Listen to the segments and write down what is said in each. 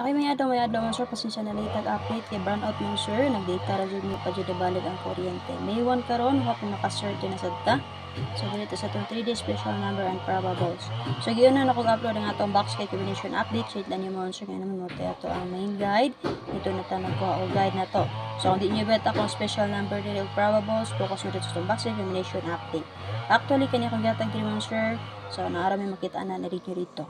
Akay may adlaw man sir, pasensya na late update kay brownout man sir, nag-data ra jud mi pa jud balik ang kuryente. May 1 karon wa pa naka-sort na sad ta. So dito sa itong 3D special number and probables. So giyon na nakog upload ang atong box kay combination update, shade lang mo sir nga naman mo ato ang main guide. Ito na ta nagkuha og guide na to. So kung di niyo bet akong special number dili og probables, focus mo dito sa itong box kay combination update. Actually kani akong gatag diri man sir. So naara may makita na dito dito.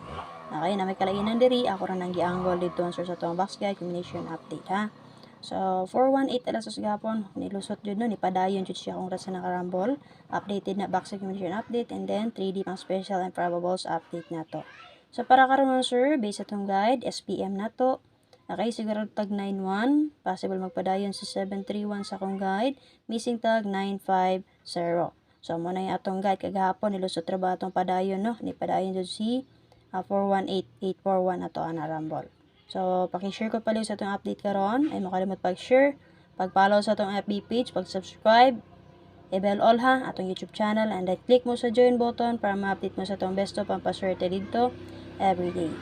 Okay, na may kalainan diri, ako ra nang gianggol dito sir sa tuwang box guide combination update ha. So 418 alas sa gapon, nilusot jud no, nipadayon jud siya kung rasa nakarambol. Updated na box guide combination update and then 3D pang special and probables update na to. So para karon sir, based sa tong guide, SPM na to. Okay, siguro tag 91, possible magpadayon sa 731 sa akong guide, missing tag 950. So mo na yung atong guide kagahapon nilusot ra ba atong padayon no, nipadayon jud si 418841 na to ana rambol. So paki-share ko pala sa itong update karon, ay makalimot pag-share, pag-follow sa itong FB page, pag-subscribe, i-bell all ha atong YouTube channel, and then click mo sa join button para ma-update mo sa itong besto pampaswerte dito everyday.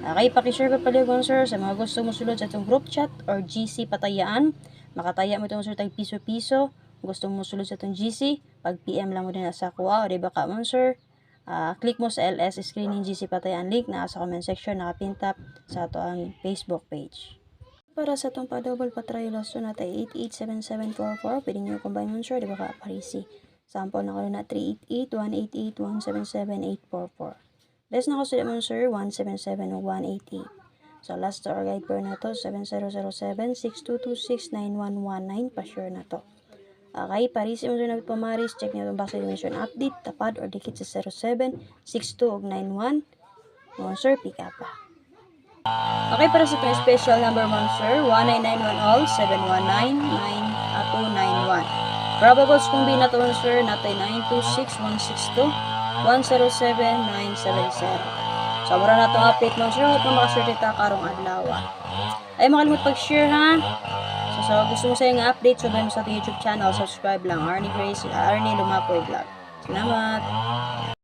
Okay, paki-share ko pala kung sir sa mga gusto mo sulod sa itong group chat or GC patayaan, makataya mo itong sir tag piso-piso. Gusto mo sulod sa itong GC, pag PM lang mo din sa kuha o diba ka mo sir. Click mo sa LS Screening GC Patayan link na sa comment section nakapintap sa ato ang Facebook page. Para sa itong pa-double pa-trilason natin 887744, pwede nyo combine mo sure, di ba ka parisi. Sample na ko na 388, 188, 177, 844. Less na ko sila mo sir, 177 o 188. So last to our guide per na to, 7007 6226 9119, pa-sure na to. Okay, parisi mo na pamaris, check nyo itong box dimension update, tapad or dikit sa 07, 62 og 91, monster, pick up pa. Okay, para sa itong special number monster, 1991 all, 719-9291. Probables kung na ito monster, natay 926162, 107970. So, mura na itong update monster, huwag na makaswerte ta karong adlaw. Ay, makalimut pag-share ha. So gusto mo sa yung update, subay mo sa ating YouTube channel, subscribe lang. Arnie Grace, Arnie Lumapoy Vlog. Salamat!